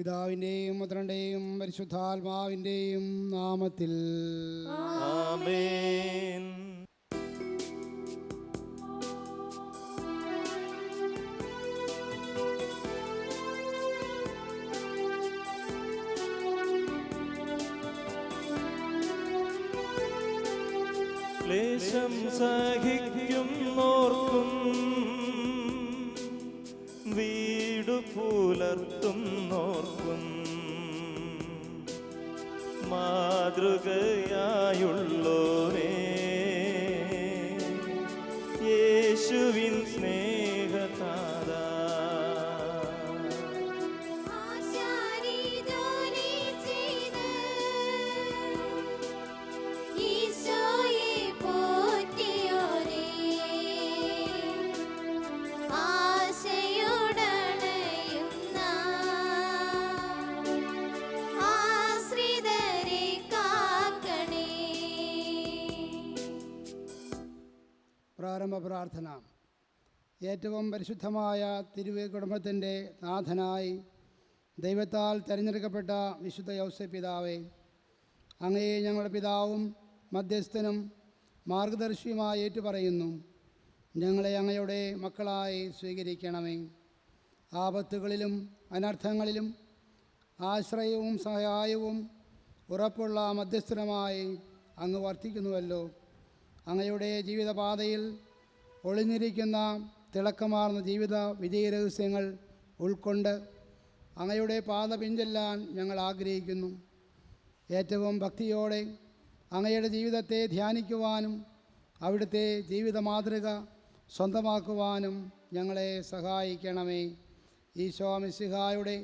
പിതാവിൻ്റെയും പുത്രൻ്റെയും പരിശുദ്ധാത്മാവിൻ്റെയും നാമത്തിൽ ആമേൻ. ക്ലേശം സഹിക്കുന്നോർക്കും വീടു പുലർത്തുന്നോർക്കും മാതൃകയായുള്ളോരേ യേശുവിൻ സ്നേഹതാദാ പ്രാരംഭ പ്രാർത്ഥന. ഏറ്റവും പരിശുദ്ധമായ തിരുവേ കുടുംബത്തിൻ്റെ നാഥനായി ദൈവത്താൽ തിരഞ്ഞെടുക്കപ്പെട്ട വിശുദ്ധ യൗസേപ്പ് പിതാവേ, അങ്ങയെ ഞങ്ങളുടെ പിതാവും മധ്യസ്ഥനും മാർഗദർശിയുമായി ഏറ്റുപറയുന്നു. ഞങ്ങളെ അങ്ങയുടെ മക്കളായി സ്വീകരിക്കണമേ. ആപത്തുകളിലും അനർത്ഥങ്ങളിലും ആശ്രയവും സഹായവും ഉറപ്പുള്ള മധ്യസ്ഥനുമായി അങ്ങ് വർത്തിക്കുന്നുവല്ലോ. അങ്ങയുടെ ജീവിതപാതയിൽ ഒളിഞ്ഞിരിക്കുന്ന തിളക്കമാർന്ന ജീവിത വിജയരഹസ്യങ്ങൾ ഉൾക്കൊണ്ട് അങ്ങയുടെ പാത പിഞ്ചെല്ലാൻ ഞങ്ങൾ ആഗ്രഹിക്കുന്നു. ഏറ്റവും ഭക്തിയോടെ അങ്ങയുടെ ജീവിതത്തെ ധ്യാനിക്കുവാനും അവിടുത്തെ ജീവിത മാതൃക സ്വന്തമാക്കുവാനും ഞങ്ങളെ സഹായിക്കണമേ. ഈശോ മിശിഹായുടെ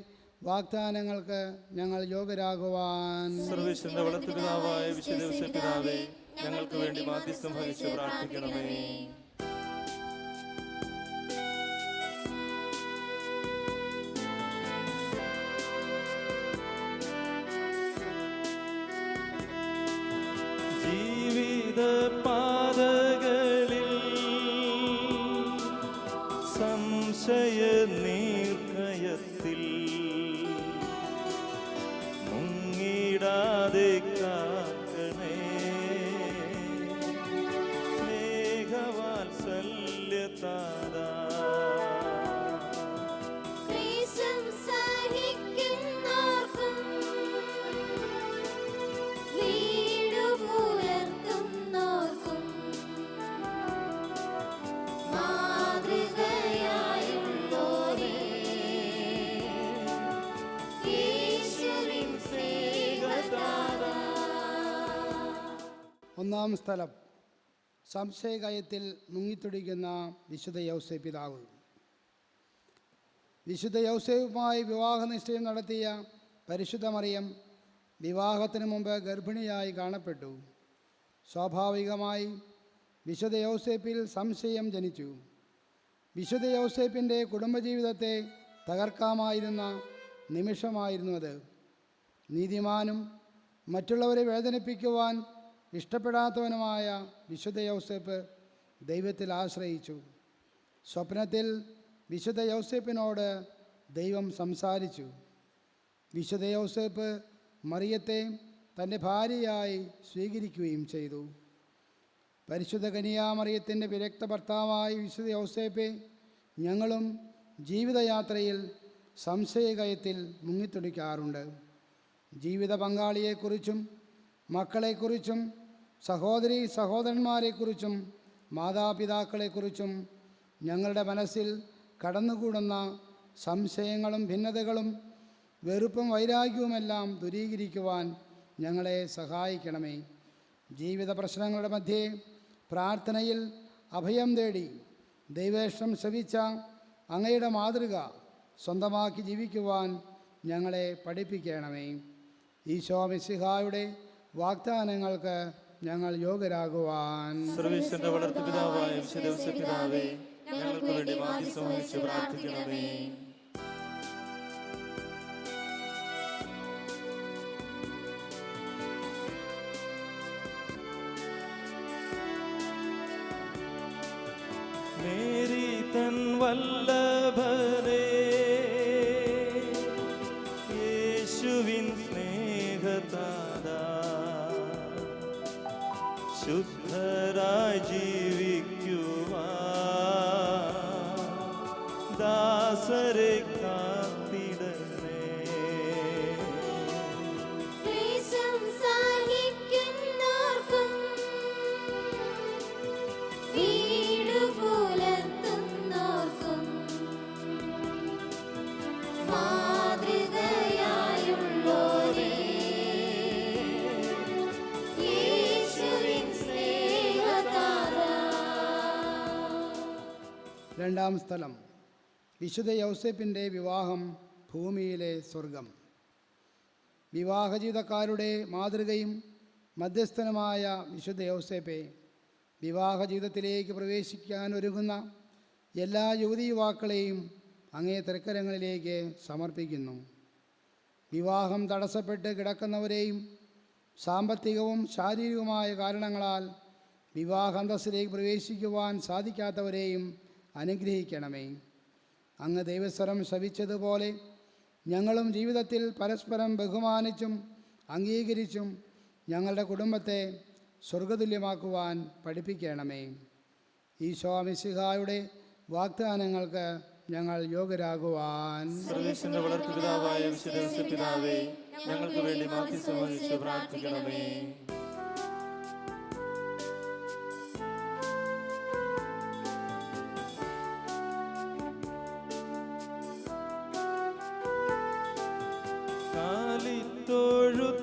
വാഗ്ദാനങ്ങൾക്ക് ഞങ്ങൾ യോഗ്യരാകുവാൻ സർവ്വേശ്വരന്റെ വളർത്തുപിതാവായ വിശുദ്ധ യൗസേപ്പ് പിതാവേ, ഞങ്ങൾക്ക് വേണ്ടി മാധ്യസ്ഥം വഹിച്ച് പ്രാർത്ഥിക്കണമേ. ജീവിത പാതകളിൽ സംശയ നീർക്കയത്തിൽ മുങ്ങിടാതെ കാക്കണേ. സ്നേഹവാത്സല്യതാദാ ഒന്നാം സ്ഥലം. സംശയകയത്തിൽ മുങ്ങിത്തുടിക്കുന്ന വിശുദ്ധ യൗസേപ്പ് പിതാവ്. വിശുദ്ധ യൗസേപ്പുമായി വിവാഹ നിശ്ചയം നടത്തിയ പരിശുദ്ധ മറിയം വിവാഹത്തിന് മുമ്പ് ഗർഭിണിയായി കാണപ്പെട്ടു. സ്വാഭാവികമായി വിശുദ്ധ യൗസേപ്പിൽ സംശയം ജനിച്ചു. വിശുദ്ധ യൗസേപ്പിൻ്റെ കുടുംബജീവിതത്തെ തകർക്കാമായിരുന്ന നിമിഷമായിരുന്നു അത്. നീതിമാനും മറ്റുള്ളവരെ വേദനിപ്പിക്കുവാൻ ഇഷ്ടപ്പെടാത്തവനുമായ വിശുദ്ധ യൗസേപ്പ് ദൈവത്തിൽ ആശ്രയിച്ചു. സ്വപ്നത്തിൽ വിശുദ്ധ യൗസേപ്പിനോട് ദൈവം സംസാരിച്ചു. വിശുദ്ധ യൗസേപ്പ് മറിയത്തെ തൻ്റെ ഭാര്യയായി സ്വീകരിക്കുകയും ചെയ്തു. പരിശുദ്ധ കന്യാമറിയത്തിൻ്റെ വിരക്ത ഭർത്താവായ വിശുദ്ധ യൗസേപ്പെ, ഞങ്ങളും ജീവിതയാത്രയിൽ സംശയകയത്തിൽ മുങ്ങിത്തുടിക്കാറുണ്ട്. ജീവിത പങ്കാളിയെക്കുറിച്ചും മക്കളെക്കുറിച്ചും സഹോദരീ സഹോദരന്മാരെക്കുറിച്ചും മാതാപിതാക്കളെക്കുറിച്ചും ഞങ്ങളുടെ മനസ്സിൽ കടന്നുകൂടുന്ന സംശയങ്ങളും ഭിന്നതകളും വെറുപ്പും വൈരാഗ്യവുമെല്ലാം ദൂരീകരിക്കുവാൻ ഞങ്ങളെ സഹായിക്കണമേ. ജീവിത പ്രശ്നങ്ങളുടെ മധ്യേ പ്രാർത്ഥനയിൽ അഭയം തേടി ദൈവേഷ്ടം ശ്രവിച്ച അങ്ങയുടെ മാതൃക സ്വന്തമാക്കി ജീവിക്കുവാൻ ഞങ്ങളെ പഠിപ്പിക്കണമേ. ഈശോ മിശിഹായുടെ വാഗ്ദാനങ്ങൾക്ക് ഞങ്ങൾ യോഗ്യരാകുവാൻ സർവ്വേശ്വരന്റെ വളർത്തുപിതാവായ വിശുദ്ധ യൗസേപ്പ് പിതാവേ, ഞങ്ങൾക്ക് വേണ്ടി മാധ്യസ്ഥം വഹിച്ച് പ്രാർത്ഥിക്കണമേ. മേരി തൻ വല്ലഭനേ ശുദ്ധരായി ജീവിക്കുവാൻ ദാസരെ കാത്തിടണേ. ക്ലേശം സഹിക്കുന്നോർക്കും വീടു പുലർത്തുന്നോർക്കും മാതൃകയായുള്ളോരേ, യേശുവിൻ സ്നേഹതാരാ. രണ്ടാം സ്ഥലം വിശുദ്ധ യൗസേപ്പിൻ്റെ വിവാഹം ഭൂമിയിലെ സ്വർഗം. വിവാഹജീവിതക്കാരുടെ മാതൃകയും മധ്യസ്ഥനുമായ വിശുദ്ധ യൗസേപ്പെ, വിവാഹ ജീവിതത്തിലേക്ക് പ്രവേശിക്കാൻ ഒരുങ്ങുന്ന എല്ലാ യുവതി യുവാക്കളെയും അങ്ങേ തൃക്കരങ്ങളിലേക്ക് സമർപ്പിക്കുന്നു. വിവാഹം തടസ്സപ്പെട്ട് കിടക്കുന്നവരെയും സാമ്പത്തികവും ശാരീരികവുമായ കാരണങ്ങളാൽ വിവാഹ അന്തസ്സിലേക്ക് പ്രവേശിക്കുവാൻ സാധിക്കാത്തവരെയും അനുഗ്രഹിക്കണമേ. അങ്ങ് ദൈവസ്വരം ശ്രവിച്ചതുപോലെ ഞങ്ങളും ജീവിതത്തിൽ പരസ്പരം ബഹുമാനിച്ചും അംഗീകരിച്ചും ഞങ്ങളുടെ കുടുംബത്തെ സ്വർഗതുല്യമാക്കുവാൻ പഠിപ്പിക്കണമേ. ഈശോ മിശിഹായുടെ വാഗ്ദാനങ്ങൾക്ക് ഞങ്ങൾ യോഗ്യരാകുവാൻ സർവേശ്വരന്റെ വളർത്തുപിതാവായ വിശുദ്ധ ഔസേപ്പിതാവേ, ഞങ്ങൾക്ക് വേണ്ടി മാധ്യസ്ഥം വഹിച്ച് പ്രാർത്ഥിക്കണമേ.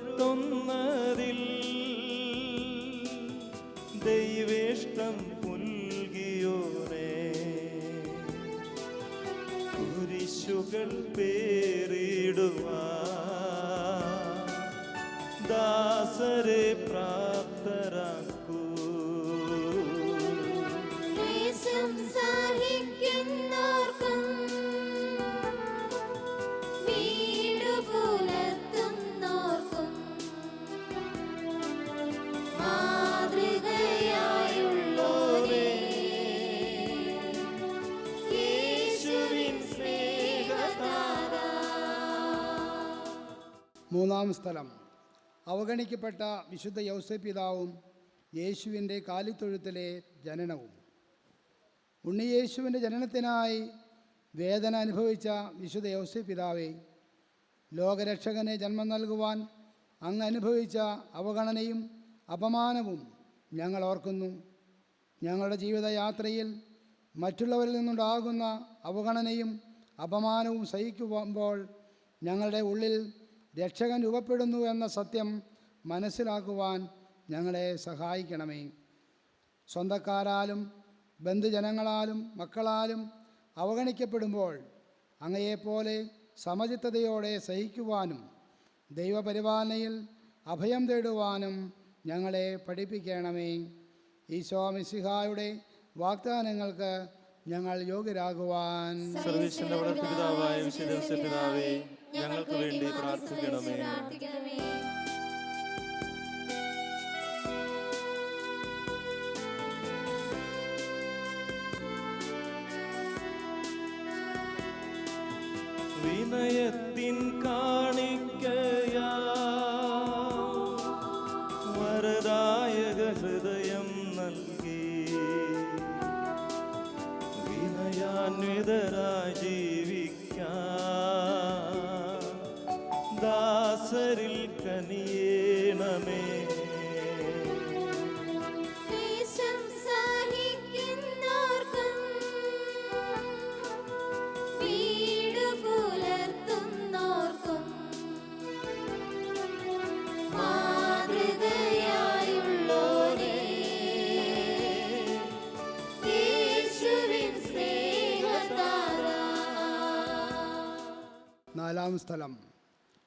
കാലിത്തൊഴുത്തുന്നതിൽ ദൈവേഷ്ടം പുൽകിയോനേ, കുരിശുകൾ പേറിടുവാൻ ദാസരെ പ്രാപ്തരാക്കൂ. ക്ലേശം സഹിക്കുന്നോർക്കും വീടു പുലർത്തുന്നോർക്കും മാതൃകയായുള്ളോരേ, യേശുവിൻ സ്നേഹതാരാ. മൂന്നാം സ്ഥലം അവഗണിക്കപ്പെട്ട വിശുദ്ധ യൗസേപ്പ് പിതാവും യേശുവിൻ്റെ കാലിത്തൊഴുത്തിലെ ജനനവും. ഉണ്ണിയേശുവിൻ്റെ ജനനത്തിനായി വേദന അനുഭവിച്ച വിശുദ്ധ യൗസേപ്പ് പിതാവേ, ലോകരക്ഷകനെ ജന്മം നൽകുവാൻ അങ്ങ് അനുഭവിച്ച അവഗണനയും അപമാനവും ഞങ്ങൾ ഓർക്കുന്നു. ഞങ്ങളുടെ ജീവിതയാത്രയിൽ മറ്റുള്ളവരിൽ നിന്നുണ്ടാകുന്ന അവഗണനയും അപമാനവും സഹിക്കുമ്പോൾ ഞങ്ങളുടെ ഉള്ളിൽ രക്ഷകൻ രൂപപ്പെടുന്നു എന്ന സത്യം മനസ്സിലാക്കുവാൻ ഞങ്ങളെ സഹായിക്കണമേ. സ്വന്തക്കാരാലും ബന്ധുജനങ്ങളാലും മക്കളാലും അവഗണിക്കപ്പെടുമ്പോൾ അങ്ങയെപ്പോലെ സമചിത്തതയോടെ സഹിക്കുവാനും ദൈവപരിപാലനയിൽ അഭയം തേടുവാനും ഞങ്ങളെ പഠിപ്പിക്കണമേ. ഈശോ മിശിഹായുടെ വാഗ്ദാനങ്ങൾക്ക് ഞങ്ങൾ യോഗ്യരാകുവാൻ സർവേശ്വരന്റെ വളർത്തുപിതാവായ വിശുദ്ധ ഔസേപ്പിതാവേ, ഞങ്ങൾക്ക് വേണ്ടി പ്രാർത്ഥിക്കണമേ. വിനയത്തിൻ കാണിക്കയാ വരദായക ഹൃദയം നൽകി വിനയാന്വിതരായി ജീവിക്കാൻ ദാസരിൽ കനിയേണമേ. ക്ലേശം സഹിക്കുന്നോർക്കും വീടു പുലർത്തുന്നോർക്കും മാതൃകയായുള്ളോരേ, യേശുവിൻ സ്നേഹതാരാ. നാലാം സ്ഥലം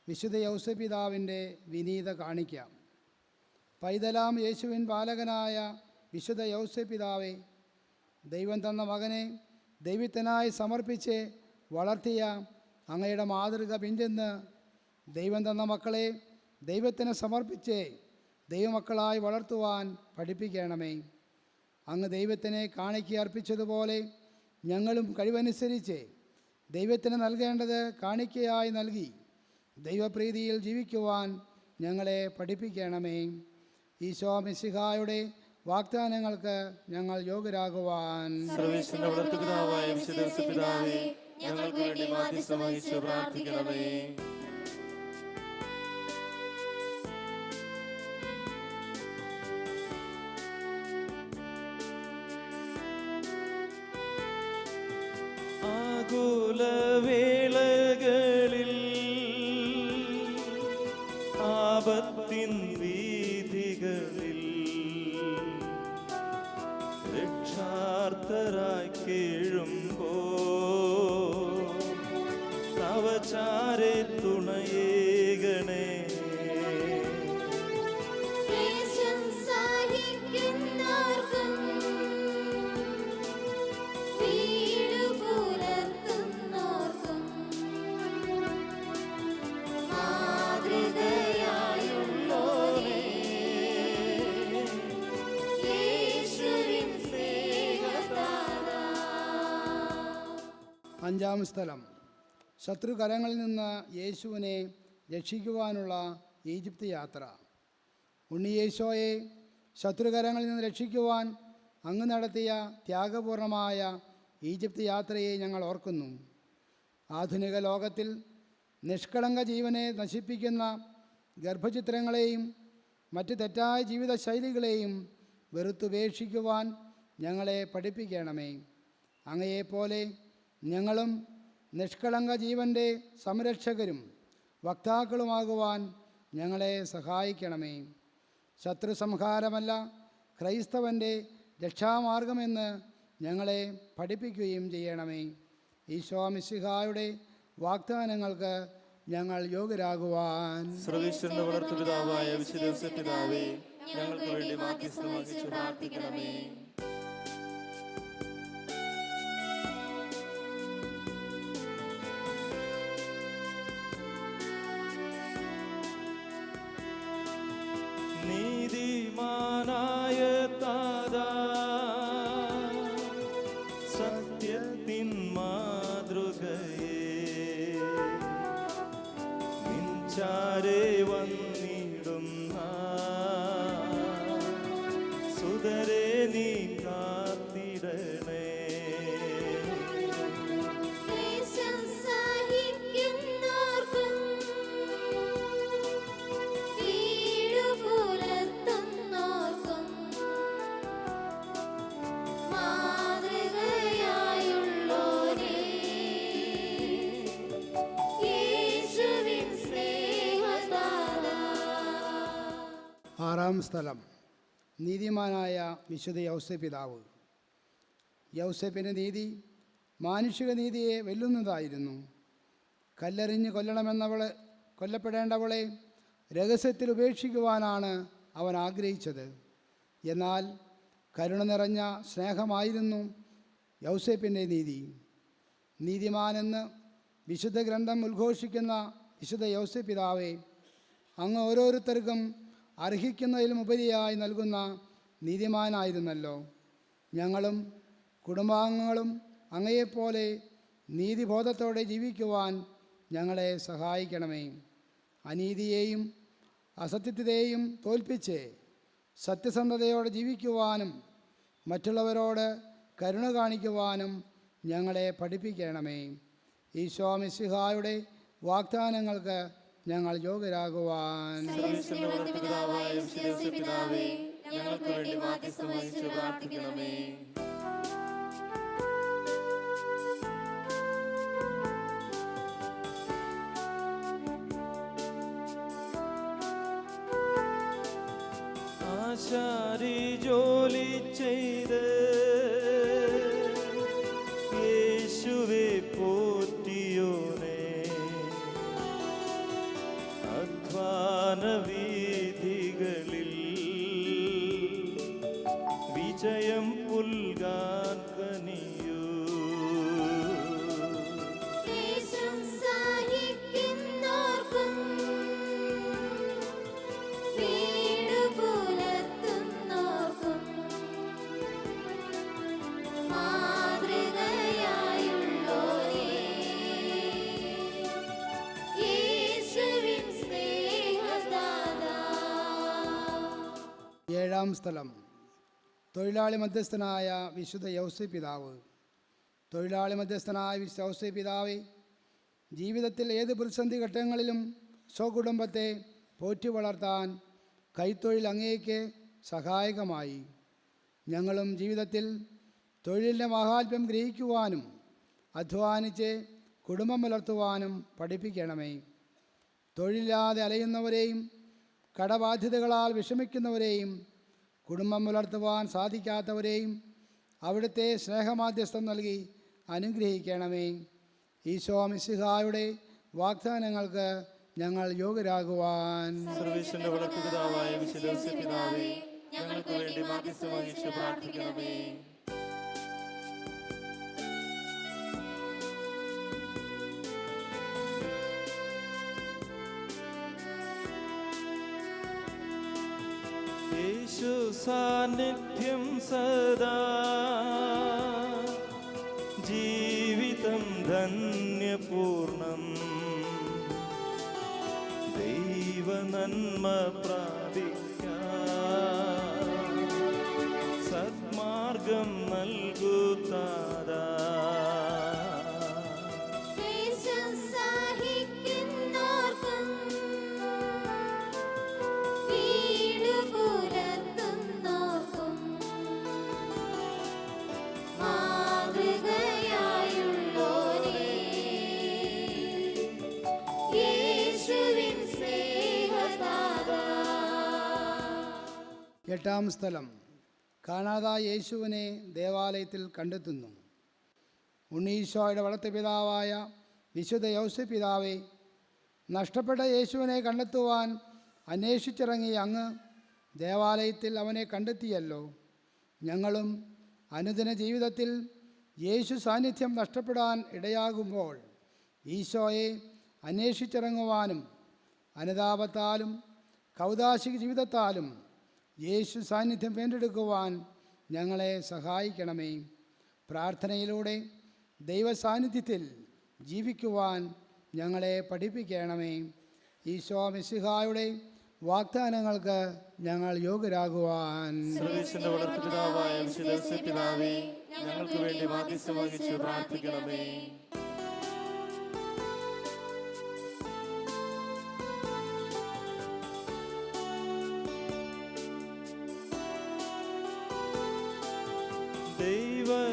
വിശുദ്ധ യൗസേപ്പ് പിതാവിൻ്റെ വിനീത കാണിക്ക. പൈതലാം യേശുവിൻ ബാലകനായ വിശുദ്ധ യൗസേപ്പ് പിതാവെ, ദൈവം തന്ന മകനെ ദൈവത്തിനായി സമർപ്പിച്ച് വളർത്തിയ അങ്ങയുടെ മാതൃക പിന്തുടർന്ന് ദൈവം തന്ന മക്കളെ ദൈവത്തിന് സമർപ്പിച്ച് ദൈവമക്കളായി വളർത്തുവാൻ പഠിപ്പിക്കണമേ. അങ്ങ് ദൈവത്തിനെ കാണിക്ക അർപ്പിച്ചതുപോലെ ഞങ്ങളും കഴിവനുസരിച്ച് ദൈവത്തിന് നൽകേണ്ടത് കാണിക്കയായി നൽകി ദൈവപ്രീതിയിൽ ജീവിക്കുവാൻ ഞങ്ങളെ പഠിപ്പിക്കണമേ. ഈശോ മിശിഹായുടെ വാഗ്ദാനങ്ങൾക്ക് ഞങ്ങൾ യോഗ്യരാകുവാൻ സർവേശ്വരന്റെ വളർത്തുപിതാവായ വിശുദ്ധ ഔസേപ്പിതാവേ, ഞങ്ങൾക്ക് വേണ്ടി മാധ്യസ്ഥം വഹിച്ച് പ്രാർത്ഥിക്കണമേ. ആകുലവേളകളിൽ ആപത്തിൻ വീഥികളിൽ രക്ഷാർത്ഥരായി കേഴുമ്പോ തവചാരെ തുണയേകണേ. ക്ലേശം സഹിക്കുന്നവർക്കും വീടു പുലർത്തുന്നവർക്കും മാതൃകയായുള്ളോരേ, യേശുവിൻ സ്നേഹതാരാ. അഞ്ചാം സ്ഥലം ശത്രുകരങ്ങളിൽ നിന്ന് യേശുവിനെ രക്ഷിക്കുവാനുള്ള ഈജിപ്ത് യാത്ര. ഉണ്ണിയേശോയെ ശത്രുകരങ്ങളിൽ നിന്ന് രക്ഷിക്കുവാൻ അങ്ങ് നടത്തിയ ത്യാഗപൂർണമായ ഈജിപ്ത് യാത്രയെ ഞങ്ങൾ ഓർക്കുന്നു. ആധുനിക ലോകത്തിൽ നിഷ്കളങ്ക ജീവനെ നശിപ്പിക്കുന്ന ഗർഭചിത്രങ്ങളെയും മറ്റ് തെറ്റായ ജീവിതശൈലികളെയും വെറുത്തുപേക്ഷിക്കുവാൻ ഞങ്ങളെ പഠിപ്പിക്കണമേ. അങ്ങയെപ്പോലെ ഞങ്ങളും നിഷ്കളങ്ക ജീവൻ്റെ സംരക്ഷകരും വക്താക്കളുമാകുവാൻ ഞങ്ങളെ സഹായിക്കണമേ. ശത്രു സംഹാരമല്ല ക്രൈസ്തവൻ്റെ രക്ഷാമാർഗമെന്ന് ഞങ്ങളെ പഠിപ്പിക്കുകയും ചെയ്യണമേ. ഈശോ മിശിഹായുടെ വാഗ്ദാനങ്ങൾക്ക് ഞങ്ങൾ യോഗ്യരാകുവാൻ സർവേശ്വരന്റെ വളർത്തുപിതാവായ വിശുദ്ധ ഔസേപ്പിതാവേ, ഞങ്ങൾക്ക് വേണ്ടി മാധ്യസ്ഥം വഹിച്ച് പ്രാർത്ഥിക്കണമേ. നീതിമാനായ താതാ, സത്യത്തിൻ മാതൃകയേ, നിൻചാരെ വന്നിടുന്ന സുതരെ നീ കാത്തിടണേ. ക്ലേശം സഹിക്കുന്നവർക്കും വീടു പുലർത്തുന്നവർക്കും മാതൃകയായുള്ളോരേ, യേശുവിൻ സ്നേഹതാരാ. ആറാം സ്ഥലം നീതിമാനായ വിശുദ്ധ യൗസേപ്പിതാവ്. യൗസേപ്പിൻ്റെ നീതി മാനുഷിക നീതിയെ വെല്ലുന്നതായിരുന്നു. കല്ലെറിഞ്ഞ് കൊല്ലപ്പെടേണ്ടവളെ രഹസ്യത്തിൽ ഉപേക്ഷിക്കുവാനാണ് അവൻ ആഗ്രഹിച്ചത്. എന്നാൽ കരുണ നിറഞ്ഞ സ്നേഹമായിരുന്നു യൗസേപ്പിൻ്റെ നീതി. നീതിമാനെന്ന് വിശുദ്ധ ഗ്രന്ഥം ഉദ്ഘോഷിക്കുന്ന വിശുദ്ധ യൗസേപ്പിതാവേ, അങ്ങ് ഓരോരുത്തർക്കും അർഹിക്കുന്നതിലും ഉപരിയായി നൽകുന്ന നീതിമാനായിരുന്നല്ലോ. ഞങ്ങളും കുടുംബാംഗങ്ങളും അങ്ങയെപ്പോലെ നീതിബോധത്തോടെ ജീവിക്കുവാൻ ഞങ്ങളെ സഹായിക്കണമേ. അനീതിയെയും അസത്യത്തെയും തോൽപ്പിച്ച് സത്യസന്ധതയോടെ ജീവിക്കുവാനും മറ്റുള്ളവരോട് കരുണ കാണിക്കുവാനും ഞങ്ങളെ പഠിപ്പിക്കണമേ. ഈശോ മിശിഹായുടെ വാഗ്ദാനങ്ങൾക്ക് ഞങ്ങൾ യോഗ്യരാകുവാൻ സർവേശ്വരന്റെ വളർത്തുപിതാവായ വിശുദ്ധ ഔസേപ്പിതാവേ, ഞങ്ങൾക്ക് വേണ്ടി മാധ്യസ്ഥം വഹിച്ച് പ്രാർത്ഥിക്കണമേ. ആശാരി ജോലി ചെയ്ത് യേശുവെ പോറ്റിയോനെ, അധ്വാന വീഥികളിൽ വിജയം പുൽകാൻ കനിയൂ. ക്ലേശം സഹിക്കുന്നവർക്കും വീടു പുലർത്തുന്നവർക്കും മാതൃകയായുള്ളോരേ, യേശുവിൻ സ്നേഹതാരാ. ഏഴാം സ്ഥലം തൊഴിലാളി മധ്യസ്ഥനായ വിശുദ്ധ യൗസേപ്പ് പിതാവ്. തൊഴിലാളി മധ്യസ്ഥനായ വിശുദ്ധ യൗസേപ്പ് പിതാവേ, ജീവിതത്തിൽ ഏത് പ്രതിസന്ധി ഘട്ടങ്ങളിലും സ്വകുടുംബത്തെ പോറ്റി വളർത്താൻ കൈത്തൊഴിൽ അങ്ങേക്ക് സഹായകമായി. ഞങ്ങളും ജീവിതത്തിൽ തൊഴിലിൻ്റെ മഹാത്മ്യം ഗ്രഹിക്കുവാനും അധ്വാനിച്ച് കുടുംബം പുലർത്തുവാനും പഠിപ്പിക്കണമേ. തൊഴിലില്ലാതെ അലയുന്നവരെയും കടബാധ്യതകളാൽ വിഷമിക്കുന്നവരെയും കുടുംബം പുലർത്തുവാൻ സാധിക്കാത്തവരെയും അവിടുത്തെ സ്നേഹമാധ്യസ്ഥം നൽകി അനുഗ്രഹിക്കണമേ. ഈശോ മിശിഹായുടെ വാഗ്ദാനങ്ങൾക്ക് ഞങ്ങൾ യോഗ്യരാകുവാൻ സർവ്വേശ്വരന്റെ വളർത്തുപിതാവായ വിശുദ്ധ യൗസേപ്പ് പിതാവേ, ഞങ്ങൾക്ക് വേണ്ടി മാധ്യസ്ഥം വഹിച്ച് പ്രാർത്ഥിക്കണമേ. യേശു സാന്നിധ്യം സദാ, ജീവിതം ധന്യപൂർണം, ദൈവനന്മ പ്രാപിക്കാൻ സന്മാർഗം നൽകൂ താതാ. ദേശം സഹിക്കുന്നോർക്കും വീട് പുലർത്തുന്നോർക്കും മാതൃകയായുള്ളോരേ, യേശുവിൻ സ്നേഹദാതാ. എട്ടാം സ്ഥലം. കാണാതായ യേശുവിനെ ദേവാലയത്തിൽ കണ്ടെത്തുന്നു. ഉണ്ണീശോയുടെ വളർത്തുപിതാവായ വിശുദ്ധ യൗസേപ്പ് പിതാവേ, നഷ്ടപ്പെട്ട യേശുവിനെ കണ്ടെത്തുവാൻ അന്വേഷിച്ചിറങ്ങിയ അങ്ങ് ദേവാലയത്തിൽ അവനെ കണ്ടെത്തിയല്ലോ. ഞങ്ങളും അനുദിന ജീവിതത്തിൽ യേശു സാന്നിധ്യം നഷ്ടപ്പെടാൻ ഇടയാകുമ്പോൾ ഈശോയെ അന്വേഷിച്ചിറങ്ങുവാനും അനുതാപത്താലും കൗദാശിക ജീവിതത്താലും യേശു സാന്നിധ്യം വീണ്ടെടുക്കുവാൻ ഞങ്ങളെ സഹായിക്കണമേ. പ്രാർത്ഥനയിലൂടെ ദൈവസാന്നിധ്യത്തിൽ ജീവിക്കുവാൻ ഞങ്ങളെ പഠിപ്പിക്കണമേ. ഈശോ മിശിഹായുടെ വാഗ്ദാനങ്ങൾക്ക് ഞങ്ങൾ യോഗ്യരാകുവാൻ സർവ്വേശ്വരന്റെ വളർത്തുപിതാവായ വിശുദ്ധ യൗസേപ്പ് പിതാവേ, ഞങ്ങൾക്ക് വേണ്ടി മാധ്യസ്ഥം വഹിച്ച് പ്രാർത്ഥിക്കണമേ.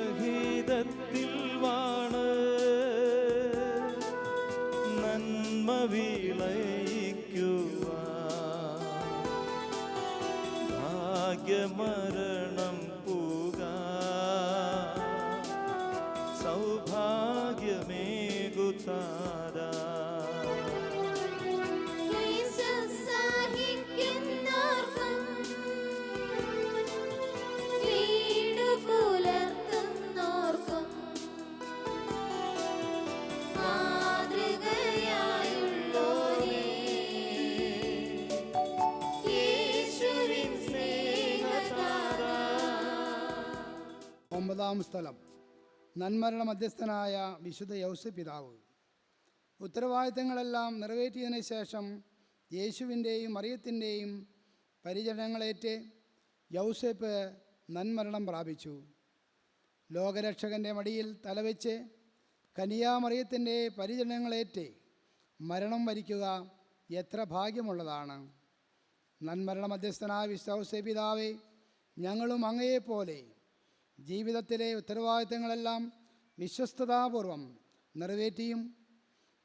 ദൈവഹിതത്തിൽ വാണ് നന്മ വിളയിക്കുവാൻ, ഭാഗ്യമരണം പൂകാൻ സൗഭാഗ്യമേകുതാതാ. ദേശം സഹിക്കുന്നോർക്കും വീട് പുലർത്തുന്നോർക്കും മാതൃകയായുള്ളോരേ, യേശുവിൻ സ്നേഹദാതാ. ഒമ്പതാം സ്ഥലം. നന്മരണ മധ്യസ്ഥനായ വിശുദ്ധ യൗസേപ്പ് പിതാവ്. ഉത്തരവാദിത്തങ്ങളെല്ലാം നിറവേറ്റിയതിനു ശേഷം യേശുവിൻ്റെയും മറിയത്തിൻ്റെയും പരിചരണങ്ങളേറ്റ് യൗസേപ്പ് നന്മരണം പ്രാപിച്ചു. ലോകരക്ഷകൻ്റെ മടിയിൽ തലവെച്ച് കനിയാമറിയത്തിൻ്റെ പരിചരണങ്ങളേറ്റ് മരണം വരിക്കുക എത്ര ഭാഗ്യമുള്ളതാണ്. നന്മരണ മധ്യസ്ഥനായ വിശുദ്ധ യൗസേപ്പ് പിതാവേ, ഞങ്ങളും അങ്ങയെപ്പോലെ ജീവിതത്തിലെ ഉത്തരവാദിത്തങ്ങളെല്ലാം വിശ്വസ്തതാപൂർവം നിറവേറ്റിയും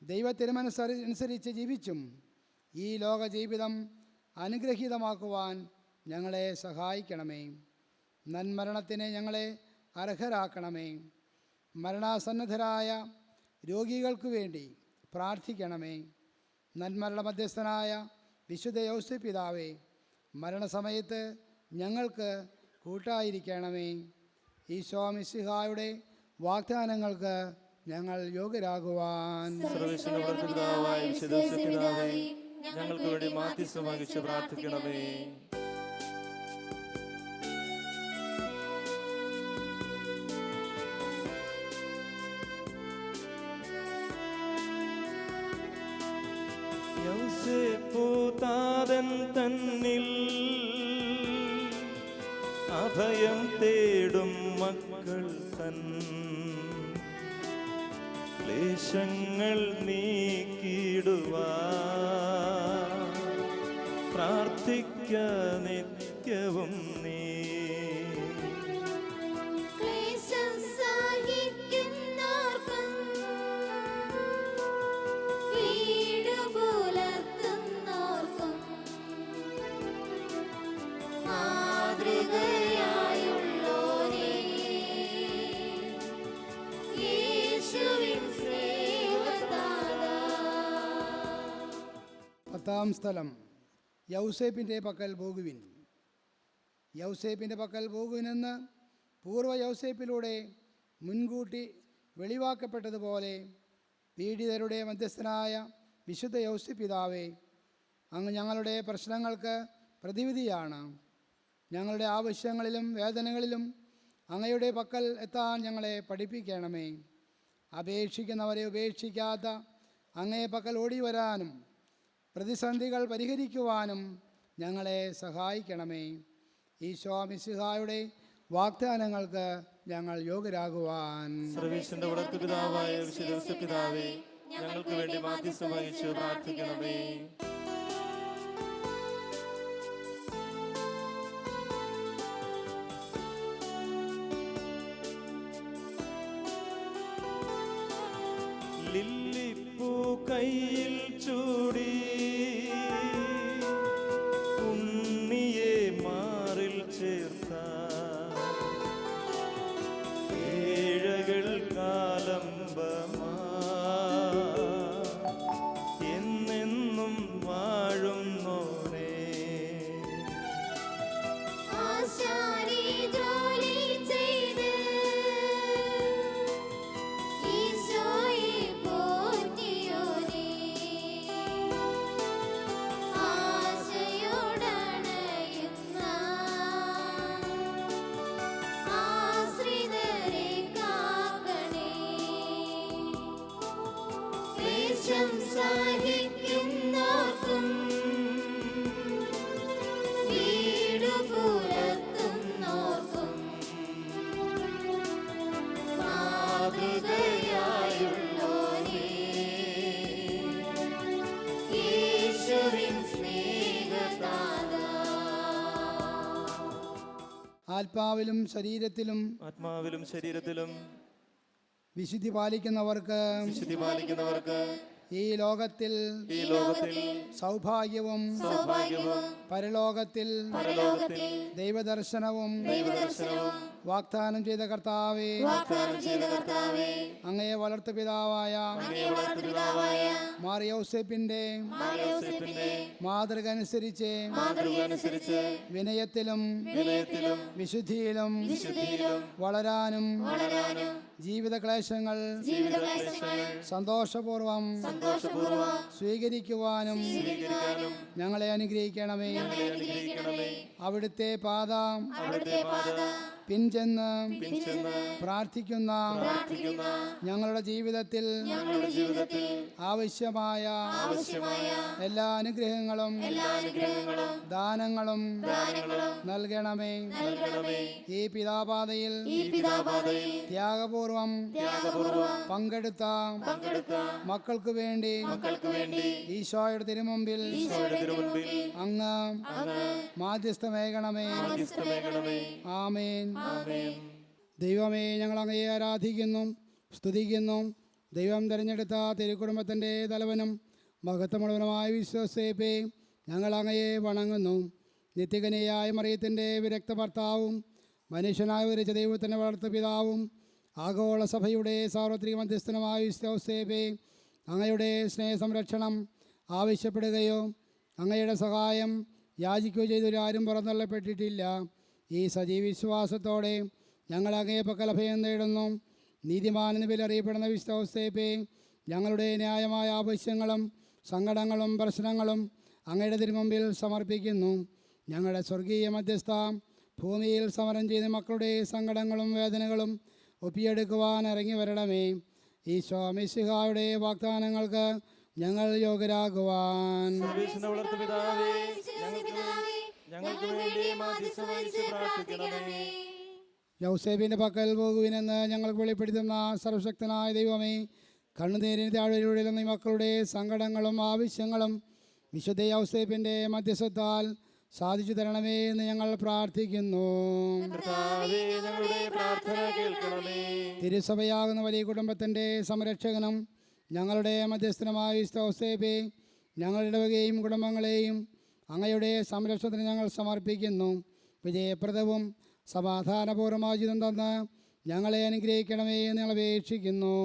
ദൈവത്തിരുമനസ്സനുസരിച്ച് ജീവിച്ചും ഈ ലോക ജീവിതം അനുഗ്രഹീതമാക്കുവാൻ ഞങ്ങളെ സഹായിക്കണമേ. നന്മരണത്തിന് ഞങ്ങളെ അർഹരാക്കണമേ. മരണാസന്നദ്ധരായ രോഗികൾക്ക് വേണ്ടി പ്രാർത്ഥിക്കണമേ. നന്മരണ മധ്യസ്ഥനായ വിശുദ്ധ യൗസേപ്പ് പിതാവേ, മരണസമയത്ത് ഞങ്ങൾക്ക് കൂട്ടായിരിക്കണമേ. ഈശോ മിശിഹായുടെ വാഗ്ദാനങ്ങൾക്ക് ഞങ്ങൾ യോഗ്യരാകുവാൻ സർവ്വേശ്വരന്റെ വളർത്തുപിതാവായ വിശുദ്ധ യൗസേപ്പ് പിതാവേ, ഞങ്ങൾക്ക് വേണ്ടി മാധ്യസ്ഥം വഹിച്ച് പ്രാർത്ഥിക്കണമേ. യൗസേപ്പു താതൻ തന്നിൽ അഭയം തേടും മക്കൾ തൻ ക്ലേശങ്ങൾ നീക്കിടുവാ പ്രാർത്ഥിക്ക നിത്യവും നീ. ക്ലേശം സഹിക്കുന്നോർക്കും വീട് പുലർത്തുന്നോർക്കും മാതൃകയായുള്ളോരേ, യേശുവിൻ സ്നേഹത്താലാ. 10-ാം സ്ഥലം യൗസേപ്പിൻ്റെ പക്കൽ പോകുവിൻ. യൗസേപ്പിൻ്റെ പക്കൽ പോകുവിനെന്ന് പൂർവ്വ യൗസേപ്പിലൂടെ മുൻകൂട്ടി വെളിവാക്കപ്പെട്ടതുപോലെ പീഡിതരുടെ മധ്യസ്ഥനായ വിശുദ്ധ യൗസേപ്പ് പിതാവേ, അങ്ങ് ഞങ്ങളുടെ പ്രശ്നങ്ങൾക്ക് പ്രതിവിധിയാണ്. ഞങ്ങളുടെ ആവശ്യങ്ങളിലും വേദനകളിലും അങ്ങയുടെ പക്കൽ എത്താൻ ഞങ്ങളെ പഠിപ്പിക്കണമേ. അപേക്ഷിക്കുന്നവരെ ഉപേക്ഷിക്കാത്ത അങ്ങേ പക്കൽ ഓടി വരാനും പ്രതിസന്ധികൾ പരിഹരിക്കുവാനും ഞങ്ങളെ സഹായിക്കണമേ. ഈശോ മിശിഹായുടെ വാഗ്ദാനങ്ങൾക്ക് ഞങ്ങൾ യോഗ്യരാകുവാൻ സർവീസിന്റെ വളർത്തുപിതാവായ വിശുദ്ധ യോസേപ്പ് പിതാവേ, ഞങ്ങൾക്ക് വേണ്ടി മാധ്യസ്ഥം വഹിച്ച് പ്രാർത്ഥിക്കണമേ. ലില്ലിപ്പൂ കയ്യിൽ ചൂടി ഉണ്ണിയെ മാറിൽ ചേർത്ത ഏഴകൾ കാലംബമാ എന്നെന്നും വാഴുന്നോനേ. ആശാരി ജോലി ചെയ്ത് ഈശോയെ പോറ്റിയോനേ, ആശയോടണയുന്ന ആശ്രിതരെ കാക്കണേ. ക്ലേശം സഹിക്കുന്നോർക്കും വീടു പുലർത്തുന്നോർക്കും മാതൃകയായുള്ളോരേ, യേശുവിൻ സ്നേഹത്താലാ. ആത്മാവിലും ശരീരത്തിലും ആത്മാവിലും ശരീരത്തിലും വിശുദ്ധി പാലിക്കുന്നവർക്ക് വിശുദ്ധി പാലിക്കുന്നവർക്ക് ഈ ലോകത്തിൽ സൗഭാഗ്യവും സൗഭാഗ്യവും പരലോകത്തിൽ പരലോകത്തിൽ ദൈവദർശനവും ദൈവദർശനവും വാഗ്ദാനം ചെയ്ത കർത്താവേ, അങ്ങയെ വളർത്തു പിതാവായ മാർ യൗസേപ്പിന്റെ മാതൃക അനുസരിച്ച് വിനയത്തിലും വിശുദ്ധിയിലും വളരാനും ജീവിത ക്ലേശങ്ങൾ സന്തോഷപൂർവം സ്വീകരിക്കുവാനും ഞങ്ങളെ അനുഗ്രഹിക്കണമേ. അവിടുത്തെ പാത പിൻചെന്ന് പ്രാർത്ഥിക്കുന്ന ഞങ്ങളുടെ ജീവിതത്തിൽ ആവശ്യമായ എല്ലാ അനുഗ്രഹങ്ങളും ദാനങ്ങളും നൽകണമേ. ഈ പിതാപാതയിൽ ത്യാഗപൂർവം പങ്കെടുത്ത മക്കൾക്ക് വേണ്ടി ഈശോയുടെ തിരുമുമ്പിൽ അങ്ങ് മാധ്യസ്ഥമേകണമേ. ആമേൻ. ദൈവമേ, ഞങ്ങൾ അങ്ങയെ ആരാധിക്കുന്നു, സ്തുതിക്കുന്നു. ദൈവം തിരഞ്ഞെടുത്ത തിരുക്കുടുംബത്തിൻ്റെ തലവനും മഹത്വമുള്ളവനുമായ വിശ്വസേപ്പേ, ഞങ്ങൾ അങ്ങയെ വണങ്ങുന്നു. നിത്യകനിയായ മറിയത്തിൻ്റെ വിരക്ത ഭർത്താവും മനുഷ്യനായി ഉരച്ച ദൈവത്തിൻ്റെ വളർത്തു പിതാവും ആഗോള സഭയുടെ സാർവത്രിക മധ്യസ്ഥനുമായ വിശ്വസേപ്പേ, അങ്ങയുടെ സ്നേഹസംരക്ഷണം ആവശ്യപ്പെടുകയോ അങ്ങയുടെ സഹായം യാചിക്കുകയോ ചെയ്തൊരാരും പുറന്തള്ളപ്പെട്ടിട്ടില്ല. ഈ സജീവിശ്വാസത്തോടെ ഞങ്ങൾ അങ്ങയെ പക്കൽ അഭയം നേടുന്നു. നീതിമാനെന്ന് പേരറിയപ്പെടുന്ന വിശ്വസേപ്പേ, ഞങ്ങളുടെ ന്യായമായ ആവശ്യങ്ങളും സങ്കടങ്ങളും പ്രശ്നങ്ങളും അങ്ങയുടെ തിരുമുമ്പിൽ സമർപ്പിക്കുന്നു. ഞങ്ങളുടെ സ്വർഗീയ മധ്യസ്ഥ ഭൂമിയിൽ സമരം ചെയ്ത മക്കളുടെ സങ്കടങ്ങളും വേദനകളും ഒപ്പിയെടുക്കുവാൻ ഇറങ്ങി വരണമേ. ഈശോ മിശിഹായുടെ വാഗ്ദാനങ്ങൾക്ക് ഞങ്ങൾ യോഗ്യരാകുവാൻ ഞങ്ങൾക്ക് വേണ്ടി മാധ്യസ്ഥം വഹിച്ച് പ്രാർത്ഥിക്കണമേ. യൗസേപ്പിൻ്റെ പക്കൽ പോകുവിനെന്ന് ഞങ്ങൾക്ക് വെളിപ്പെടുത്തുന്ന സർവശക്തനായ ദൈവമേ, കണ്ണുനീരിന് താഴ്വരയിലുള്ള ഈ മക്കളുടെ സങ്കടങ്ങളും ആവശ്യങ്ങളും വിശുദ്ധ യൗസേപ്പിൻ്റെ മധ്യസ്ഥത്താൽ സാധിച്ചു തരണമേ എന്ന് ഞങ്ങൾ പ്രാർത്ഥിക്കുന്നു. കർത്താവേ, ഞങ്ങളുടെ പ്രാർത്ഥന കേൾക്കണമേ. തിരുസഭയാകുന്ന വലിയ കുടുംബത്തിൻ്റെ സംരക്ഷകനും ഞങ്ങളുടെ മധ്യസ്ഥനുമായ വിശുദ്ധ യൗസേപ്പേ, ഞങ്ങളുടെ ഇടവകയും കുടുംബങ്ങളെയും അങ്ങയുടെ സംരക്ഷണത്തിന് ഞങ്ങൾ സമർപ്പിക്കുന്നു. വിജയപ്രദവും സമാധാനപൂർവ്വമായ ജീവിതം തന്ന് ഞങ്ങളെ അനുഗ്രഹിക്കണമേ എന്ന് ഞങ്ങൾ അപേക്ഷിക്കുന്നു.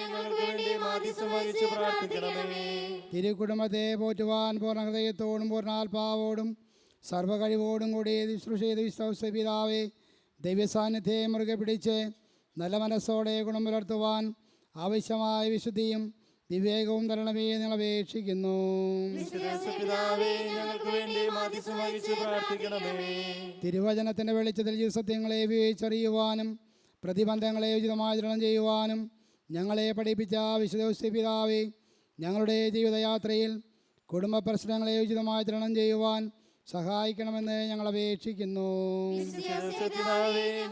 ഞങ്ങൾക്ക് വേണ്ടി മാധ്യസ്ഥം വഹിച്ച് പ്രാർത്ഥിക്കണമേ. തിരുക്കുടുംബത്തെ പോറ്റുവാൻ പൂർണ്ണ ഹൃദയത്തോടും പൂർണ്ണാത്മാവോടും സർവ്വകഴിവോടും കൂടി ശുശ്രൂഷ ചെയ്ത് വിശ്വാസ പിതാവേ, ദൈവസാന്നിധ്യത്തെ മുറുകെ പിടിച്ച് നല്ല മനസ്സോടെ ഗുണം പുലർത്തുവാൻ ആവശ്യമായ വിശുദ്ധിയും വിവേകവും തരണമേ എന്ന് ഞങ്ങൾ അപേക്ഷിക്കുന്നു. ഞങ്ങൾക്ക് വേണ്ടി മാധ്യസ്ഥം വഹിച്ച് പ്രാർത്ഥിക്കണമേ. തിരുവചനത്തിൻ്റെ വെളിച്ചത്തിൽ ജീവിതസത്യങ്ങളെ വിവേചിച്ചറിയുവാനും പ്രതിബന്ധങ്ങളെ ഉചിതമായി തരണം ചെയ്യുവാനും ഞങ്ങളെ പഠിപ്പിച്ച വിശുദ്ധ പിതാവേ, ഞങ്ങളുടെ ജീവിതയാത്രയിൽ കുടുംബ പ്രശ്നങ്ങളെ ഉചിതമായി തരണം ചെയ്യുവാൻ സഹായിക്കണമെന്ന് ഞങ്ങൾ അപേക്ഷിക്കുന്നു.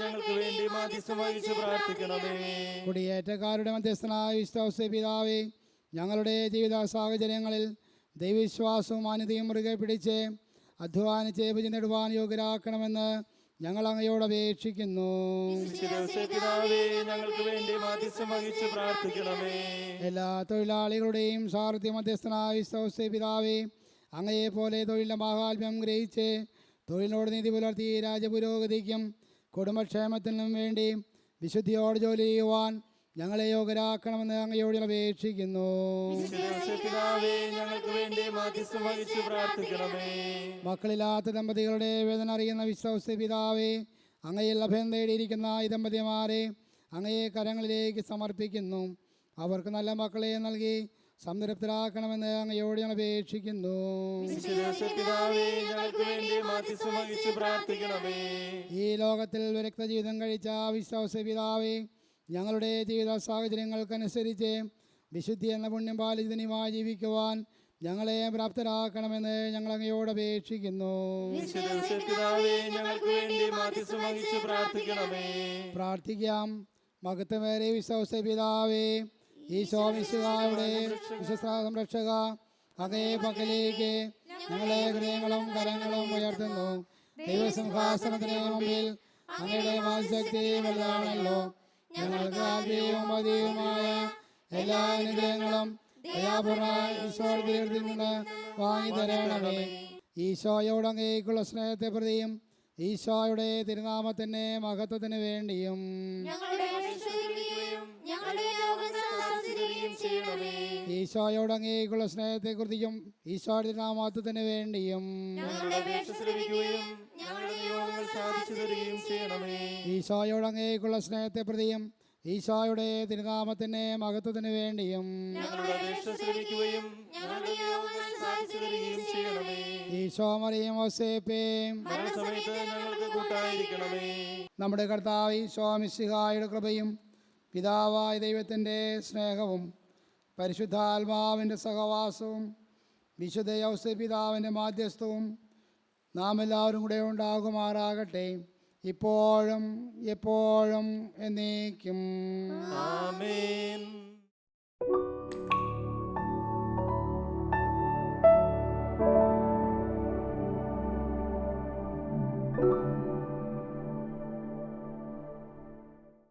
ഞങ്ങൾക്ക് വേണ്ടി മാധ്യസ്ഥം വഹിച്ച് പ്രാർത്ഥിക്കണമേ. കുടിയേറ്റക്കാരുടെ മധ്യസ്ഥനായ വിശുദ്ധ പിതാവേ, ഞങ്ങളുടെ ജീവിത സാഹചര്യങ്ങളിൽ ദൈവവിശ്വാസവും മാന്യതയും മുറുകെ പിടിച്ച് അധ്വാനിച്ച് വിജയം നേടുവാൻ യോഗ്യരാക്കണമെന്ന് ഞങ്ങൾ അങ്ങയോട് അപേക്ഷിക്കുന്നു. ഞങ്ങൾക്ക് വേണ്ടി മാധ്യസ്ഥം വഹിച്ച് പ്രാർത്ഥിക്കണമേ. എല്ലാ തൊഴിലാളികളുടെയും സാരഥ്യ മധ്യസ്ഥനായ വിശ്വാസ പിതാവേ, അങ്ങയെ പോലെ തൊഴിലിൻ്റെ മാഹാത്മ്യം ഗ്രഹിച്ച് തൊഴിലിനോട് നീതി പുലർത്തി രാജ്യപുരോഗതിക്കും കുടുംബക്ഷേമത്തിനും വേണ്ടി വിശുദ്ധിയോട് ജോലി ചെയ്യുവാൻ ഞങ്ങളെ യോഗ്യരാക്കണമെന്ന് അങ്ങയോട് അപേക്ഷിക്കുന്നു. ഞങ്ങൾക്ക് വേണ്ടി മാധ്യസ്ഥം വഹിച്ച് പ്രാർത്ഥിക്കണമേ. മക്കളില്ലാത്ത ദമ്പതികളുടെ വേദന അറിയുന്ന വിശ്വാസ പിതാവേ, അങ്ങയിൽ അഭയം തേടിയിരിക്കുന്ന ഈ ദമ്പതിമാരെ അങ്ങയെ കരങ്ങളിലേക്ക് സമർപ്പിക്കുന്നു. അവർക്ക് നല്ല മക്കളെ നൽകി സംതൃപ്തരാക്കണമെന്ന് അങ്ങയോട് ഞാൻ അപേക്ഷിക്കുന്നു. ഞങ്ങൾക്ക് വേണ്ടി മാധ്യസ്ഥം വഹിച്ച് പ്രാർത്ഥിക്കണമേ. ഈ ലോകത്തിൽ വിരക്ത ജീവിതം കഴിച്ച വിശ്വാസ പിതാവേ, ഞങ്ങളുടെ ജീവിത സാഹചര്യങ്ങൾക്കനുസരിച്ച് വിശുദ്ധി എന്ന പുണ്യം പാലിതനുമായി ജീവിക്കുവാൻ ഞങ്ങളെ പ്രാപ്തരാക്കണമെന്ന് ഞങ്ങൾ അങ്ങയോട് അപേക്ഷിക്കുന്നു. ഞങ്ങൾക്ക് വേണ്ടി മാധ്യസ്ഥം വഹിച്ച് പ്രാർത്ഥിക്കണമേ. പ്രാർത്ഥിക്കാം. മഹത്വമേറിയ വിശ്വാസ പിതാവേ, ഈശോ മിശിഹായുടെ സംരക്ഷക, അങ്ങേ പക്കലേക്ക് ഞങ്ങളെ ഹൃദയങ്ങളും കരങ്ങളും ഉയർത്തുന്നു. ദൈവസിംഹാസനത്തിന് മുമ്പിൽ അങ്ങയുടെ മാശക്തി വലുതാണല്ലോ. ഞങ്ങൾക്ക് ആദ്യവും മതിയുമായ എല്ലാ അനുഗ്രഹങ്ങളും ദയാപൂർവ്വ ഈശോയുടെ നിന്ന് വാങ്ങി തരണമേ. ഈശോയോട് അങ്ങേക്കുള്ള സ്നേഹത്തെ പ്രതിയും ഈശോയുടെ തിരുനാമത്തിൻ്റെ മഹത്വത്തിന് വേണ്ടിയും ഈശോയോട് അങ്ങേക്കുള്ള സ്നേഹത്തെ കുറിച്ചും ഈശോയുടെ തിരുനാമത്തിന് വേണ്ടിയും ഈശോയോട് അങ്ങേക്കുള്ള സ്നേഹത്തെ പ്രതിയും ഈശോയുടെ തിരുനാമത്തിൻ്റെ മഹത്വത്തിന് വേണ്ടിയും ഈശോ മറിയം ഔസേപ്പേം നമ്മുടെ കർത്താവ് ഈശോ മിശിഹായുടെ കൃപയും പിതാവായ ദൈവത്തിൻ്റെ സ്നേഹവും പരിശുദ്ധാത്മാവിൻ്റെ സഹവാസവും വിശുദ്ധ യൗസേപ്പ് പിതാവിൻ്റെ മാധ്യസ്ഥവും നാം എല്ലാവരും കൂടെ ഉണ്ടാകുമാറാകട്ടെ, ഇപ്പോഴും എപ്പോഴും എന്നേക്കും. ആമേൻ.